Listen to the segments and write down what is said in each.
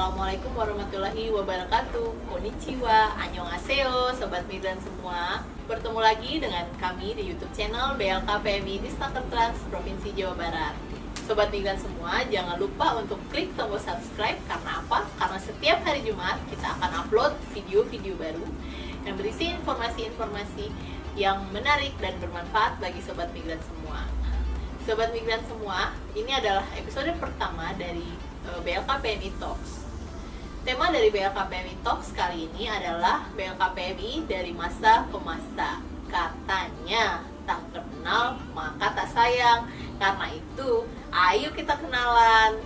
Assalamualaikum warahmatullahi wabarakatuh. Konnichiwa, annyeonghaseyo, sobat migran semua. Bertemu lagi dengan kami di YouTube channel BLKPMI Disnaker Trans Provinsi Jawa Barat. Sobat migran semua, jangan lupa untuk klik tombol subscribe. Karena apa? Karena setiap hari Jumat kita akan upload video-video baru yang berisi informasi-informasi yang menarik dan bermanfaat bagi sobat migran semua. Sobat migran semua, ini adalah episode pertama dari BLKPMI Talks. Tema dari BLKPMI Talks kali ini adalah BLKPMI dari masa ke masa. Katanya tak kenal maka tak sayang. Karena itu, ayo kita kenalan.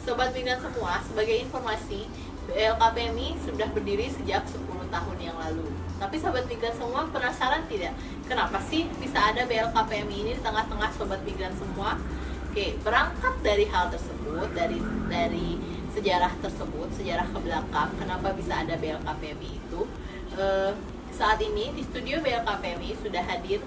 Sobat migran semua, sebagai informasi, BLKPMI sudah berdiri sejak 10 tahun yang lalu. Tapi sobat migran semua penasaran tidak? Kenapa sih bisa ada BLKPMI ini di tengah-tengah sobat migran semua? Oke, berangkat dari hal tersebut, dari sejarah tersebut, sejarah ke belakang, kenapa bisa ada BLKPMI itu? Saat ini di studio BLKPMI sudah hadir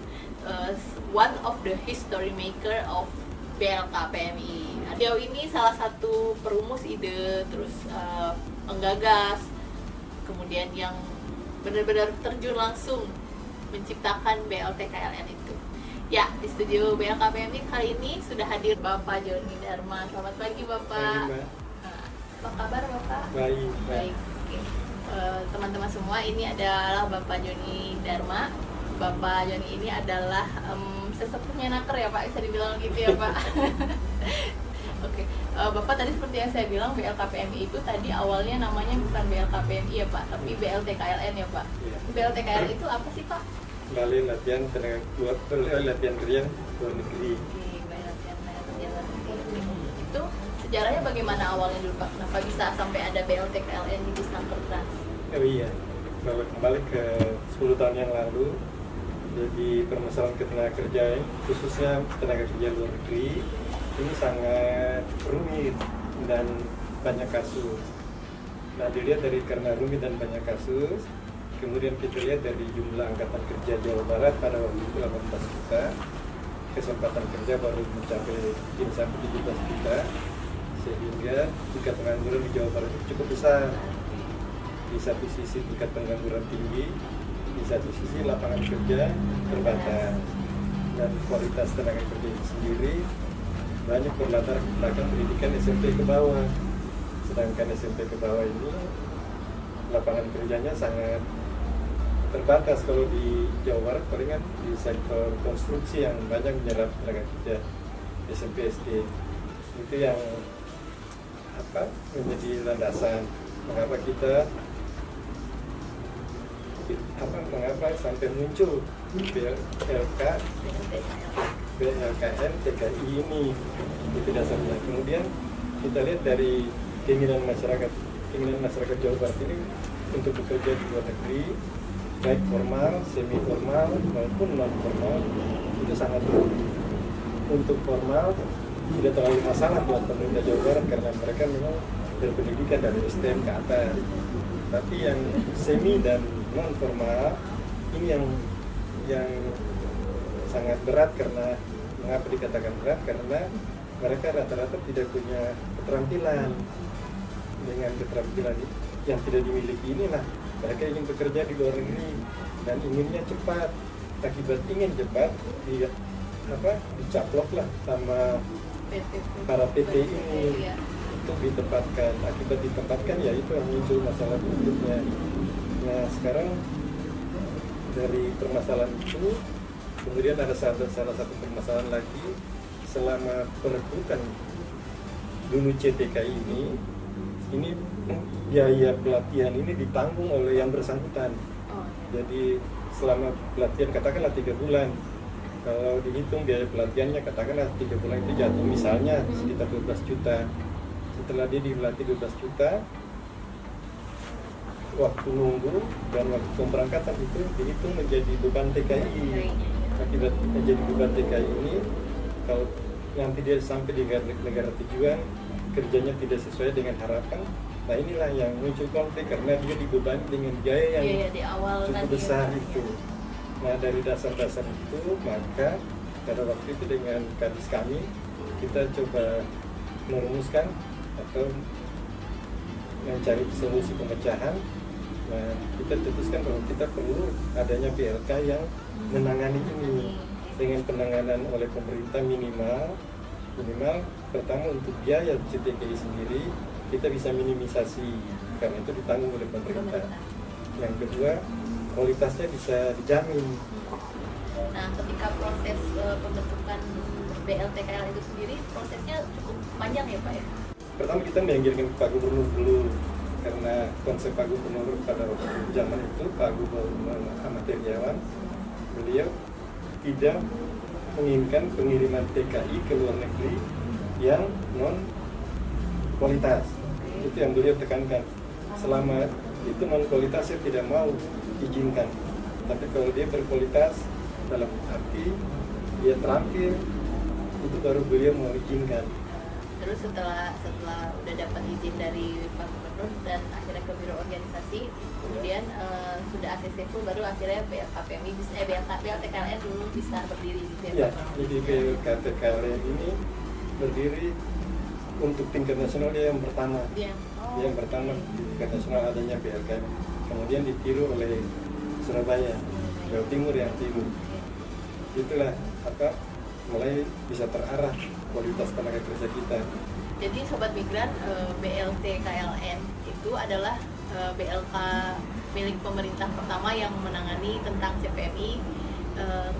one of the history maker of BLKPMI. Beliau ini salah satu perumus ide, terus penggagas, kemudian yang benar-benar terjun langsung menciptakan BLTKLN itu. Ya, di studio BLKPMI kali ini sudah hadir Bapak Joni Dharma. Selamat pagi Bapak. Pagi, Mbak. Apa kabar Bapak? Baik. Baik. Oke. Teman-teman semua, ini adalah Bapak Joni Dharma. Bapak Joni ini adalah sesepuhnya Naker ya Pak, bisa dibilang gitu ya Pak. Oke. Bapak tadi seperti yang saya bilang, BLKPMI itu tadi awalnya namanya bukan BLKPMI ya Pak, tapi BLTKLN ya Pak. Ya. BLTKLN itu apa sih Pak? Balai latihan tenaga latihan kerja luar negeri. Oke, latihan luar negeri. Itu sejarahnya bagaimana awalnya dulu Pak? Kenapa bisa sampai ada BLTKLN di Disnaker Trans? Oh iya, kalau kembali ke 10 tahun yang lalu, jadi permasalahan ketenaga kerja, khususnya tenaga kerja luar negeri, ini sangat rumit dan banyak kasus. Nah, dilihat dari karena rumit dan banyak kasus, kemudian kita lihat dari jumlah angkatan kerja Jawa Barat pada waktu itu 18 juta, kesempatan kerja baru mencapai sampai 17 juta, sehingga tingkat pengangguran di Jawa Barat itu cukup besar. Di satu sisi tingkat pengangguran tinggi, di satu sisi lapangan kerja terbatas, dan kualitas tenaga kerja itu sendiri banyak berlatar belakang pendidikan SMP ke bawah. Sedangkan SMP ke bawah ini lapangan kerjanya sangat terbatas. Kalau di Jawa Barat palingan di sektor konstruksi yang banyak menyerap tenaga kerja SMP SD. Itu yang menjadi landasan mengapa sampai muncul BLKN TKI ini. Itu dasarnya. Kemudian kita lihat dari keinginan masyarakat Jawa Barat ini untuk bekerja di luar negeri, baik formal, semi formal maupun non formal, itu sangat tinggi. Untuk formal tidak terlalu masalah buat pemerintah Jawa Barat karena mereka memang berpendidikan dari STM ke atas. Tapi yang semi dan non formal ini yang sangat berat. Karena mengapa dikatakan berat? Karena mereka rata-rata tidak punya keterampilan. Dengan keterampilan yang tidak dimiliki inilah mereka ingin bekerja di luar negeri dan inginnya cepat. Akibat ingin cepat, dicaploklah sama para PT ini untuk ditempatkan. Akibat ditempatkan, ya itu yang muncul masalah berikutnya. Nah, sekarang dari permasalahan itu kemudian ada salah satu permasalahan lagi. Selama perekrutan dulu CTK ini biaya pelatihan ini ditanggung oleh yang bersangkutan. Jadi selama pelatihan katakanlah 3 bulan, kalau dihitung biaya pelatihannya katakanlah 3 bulan itu jatuh misalnya sekitar 12 juta. Setelah dia dilatih 12 juta, waktu nunggu dan waktu pemberangkatan itu dihitung menjadi beban TKI. Akibat menjadi beban TKI ini, kalau nanti dia sampai di negara tujuan kerjanya tidak sesuai dengan harapan, nah inilah yang muncul konflik karena dia dibebani dengan biaya yang di awal cukup besar itu. Nah, dari dasar-dasar itu maka pada waktu itu dengan kadis kami kita coba merumuskan atau mencari solusi pemecahan. Nah, kita putuskan bahwa kita perlu adanya BLK yang menangani ini dengan penanganan oleh pemerintah minimal pertama untuk biaya CTKI sendiri kita bisa minimisasi karena itu ditanggung oleh pemerintah. Yang kedua, kualitasnya bisa dijamin. Nah, ketika proses pembentukan BLTKL itu sendiri prosesnya cukup panjang ya Pak ya? Pertama kita menyanggirkan Pak Gubernur dulu karena konsep Pak Gubernur pada waktu zaman itu Pak Gubernur Ahmad Heriawan, beliau tidak menginginkan pengiriman TKI ke luar negeri yang non kualitas. Itu yang beliau tekankan. Selama itu non kualitas saya tidak mau izinkan. Tapi kalau dia berkualitas dalam arti dia terampil, itu baru beliau mau izinkan. Terus setelah udah dapat izin dari Pak Gubernur dan akhirnya ke biro organisasi, kemudian sudah ACC full, baru akhirnya BLKPMI bisa BLTKLN dulu bisa berdiri gitu ya. Ya, jadi BLKPMI ini berdiri untuk tingkat nasional dia yang pertama. Yang pertama di tingkat nasional adanya BLK. Kemudian ditiru oleh Surabaya, Jawa Timur yang timur. Itulah mulai bisa terarah kualitas tenaga kerja kita. Jadi Sobat Migran, BLTKLN itu adalah BLK milik pemerintah pertama yang menangani tentang CPMI.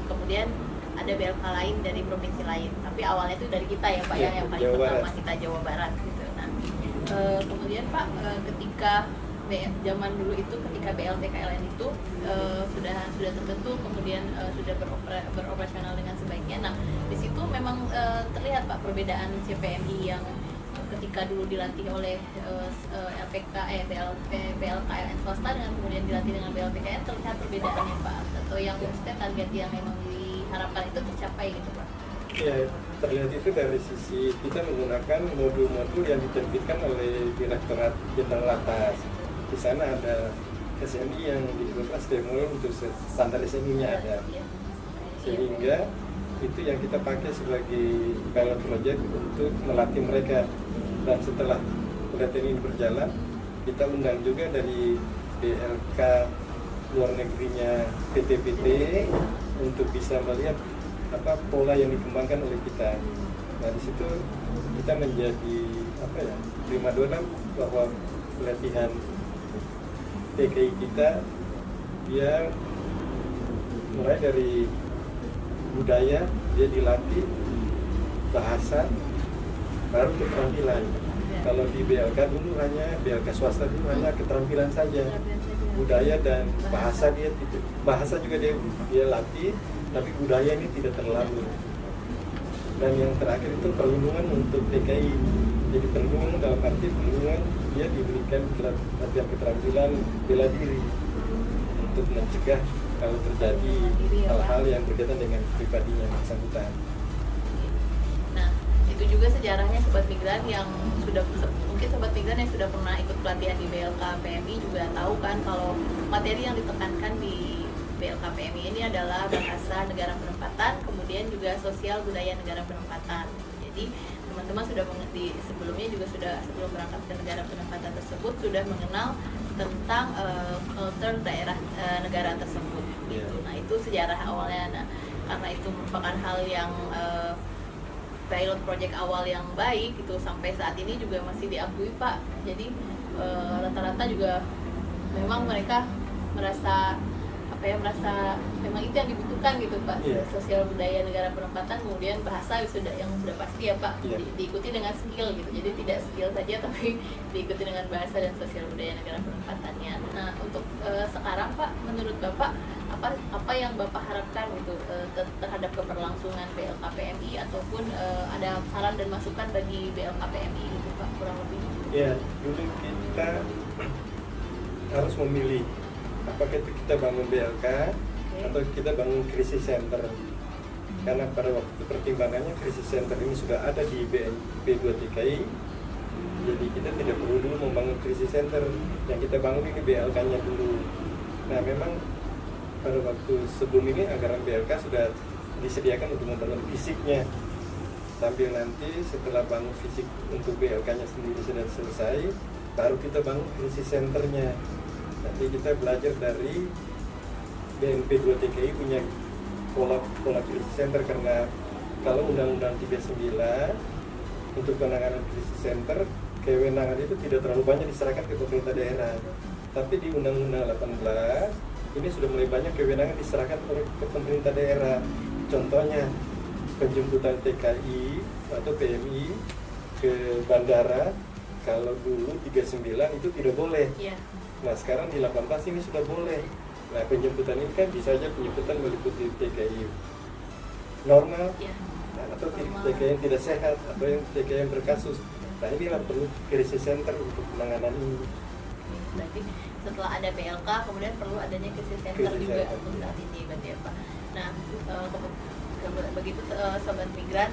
Kemudian ada BLK lain dari provinsi lain, tapi awalnya itu dari kita ya Pak ya, yang paling pertama kita Jawa Barat gitu. Nah, kemudian Pak, ketika zaman dulu itu ketika BLTKLN itu sudah terbentuk, kemudian sudah beroperasional dengan sebaiknya. Nah, di situ memang terlihat Pak perbedaan CPMI yang ketika dulu dilatih oleh BLKLN swasta dengan kemudian dilatih dengan BLTKN, terlihat perbedaannya Pak, atau yang maksudnya target yang memang diharapkan itu tercapai gitu Pak? Ya, terlihat itu dari sisi kita menggunakan modul-modul yang diterbitkan oleh Direktorat Jenderal Atas. Di sana ada SNI yang dikeluarkan stimulus untuk standar SNI-nya ada, sehingga itu yang kita pakai sebagai pilot project untuk melatih mereka. Dan setelah pelatihan ini berjalan, kita undang juga dari BLK luar negerinya PT-PT untuk bisa melihat pola yang dikembangkan oleh kita. Nah, di situ kita menjadi primadona bahwa pelatihan TKI kita dia mulai dari budaya, dia dilatih bahasa, baru keterampilan. Kalau di BLK dulu BLK swasta dulu hanya keterampilan saja, budaya dan bahasa bahasa juga dia latih, tapi budaya ini tidak terlalu. Dan yang terakhir itu perlindungan untuk TKI. Jadi perlindungan dalam arti perlindungan dia diberikan latihan keterampilan bela diri untuk mencegah kalau terjadi hal-hal yang berkaitan dengan pribadinya yang bersangkutan. Nah, itu juga sejarahnya Sobat Migran yang mungkin Sobat Migran yang sudah pernah ikut pelatihan di BLKPMI juga tahu kan kalau materi yang ditekankan di BLKPMI ini adalah bahasa negara penempatan, kemudian juga sosial budaya negara penempatan. Jadi teman-teman sudah mengerti sebelumnya juga sebelum berangkat ke negara penempatan tersebut sudah mengenal tentang culture daerah negara tersebut. Gitu. Nah, itu sejarah awalnya. Nah, karena itu merupakan hal yang pilot project awal yang baik itu sampai saat ini juga masih diakui Pak. Jadi rata-rata juga memang mereka merasa memang itu yang dibutuhkan gitu Pak. Sosial budaya negara penempatan, kemudian bahasa yang sudah pasti ya Pak. Diikuti dengan skill gitu. Jadi tidak skill saja tapi diikuti dengan bahasa dan sosial budaya negara penempatannya. Nah, untuk sekarang Pak, menurut Bapak apa yang Bapak harapkan gitu terhadap keberlangsungan BLKPMI ataupun ada saran dan masukan bagi BLKPMI gitu Pak, kurang lebih? Ya, dulu kita harus memilih apakah itu kita bangun BLK atau kita bangun krisis center. Karena pada waktu pertimbangannya krisis center ini sudah ada di B2TKI, jadi kita tidak perlu dulu membangun krisis center. Yang kita bangun ini BLK-nya dulu. Nah, memang pada waktu sebelum ini anggaran BLK sudah disediakan untuk membangun fisiknya. Sambil nanti setelah bangun fisik untuk BLK-nya sendiri sudah selesai, baru kita bangun krisis centernya. Nanti kita belajar dari BNP 2 TKI punya pola krisis center, karena kalau Undang-Undang 39 untuk penanganan krisis center, kewenangan itu tidak terlalu banyak diserahkan ke pemerintah daerah. Tapi di Undang-Undang 18 ini sudah mulai banyak kewenangan diserahkan ke pemerintah daerah. Contohnya penjemputan TKI atau PMI ke bandara, kalau dulu 39 itu tidak boleh. Iya. Nah sekarang di 18 ini sudah boleh. Nah penjemputan ini kan bisa saja penjemputan meliputi TKI normal, Iya. atau TKI yang tidak sehat, atau yang TKI yang berkasus. Nah inilah perlu krisis center untuk penanganan ini. Berarti setelah ada BLK kemudian perlu adanya krisis center Krisis juga center, untuk iya. saat ini berarti ya Pak. Nah begitu sobat migran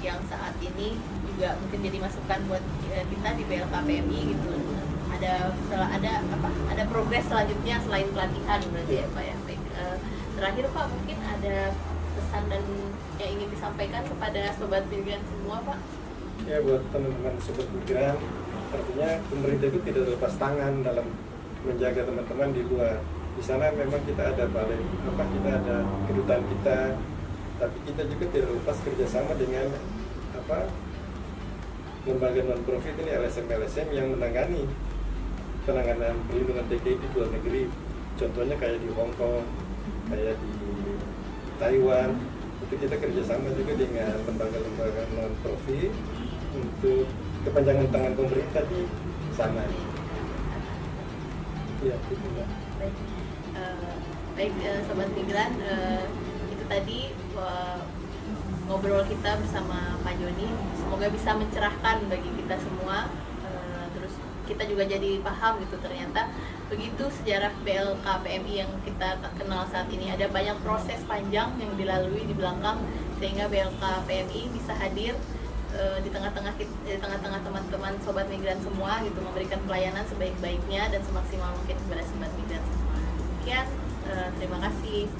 yang saat ini juga mungkin jadi masukan buat kita di BLK PMI gitu. Ada progres selanjutnya selain pelatihan berarti ya Pak ya. Baik, terakhir Pak, mungkin ada pesan dan yang ingin disampaikan kepada sobat migran semua Pak? Ya buat teman-teman sobat migran, artinya pemerintah itu tidak lepas tangan dalam menjaga teman-teman di luar. Di sana memang kita ada balai, kita ada kedutaan kita, tapi kita juga tidak lepas kerjasama dengan lembaga non-profit ini, LSM yang menangani penanganan perlindungan TKI di luar negeri. Contohnya kayak di Hong Kong, kayak di Taiwan, itu kita kerjasama juga dengan lembaga-lembaga non-profit untuk kepanjangan tangan pemerintah di sana. Ya, itu Mbak. Baik, sobat migran, itu tadi ngobrol kita bersama Pak Joni. Semoga bisa mencerahkan bagi kita semua. Terus kita juga jadi paham gitu, ternyata begitu sejarah BLK PMI yang kita kenal saat ini. Ada banyak proses panjang yang dilalui di belakang sehingga BLK PMI bisa hadir di tengah-tengah teman-teman sobat migran semua gitu, memberikan pelayanan sebaik-baiknya dan semaksimal mungkin kepada sobat migran semua. Sekian, terima kasih.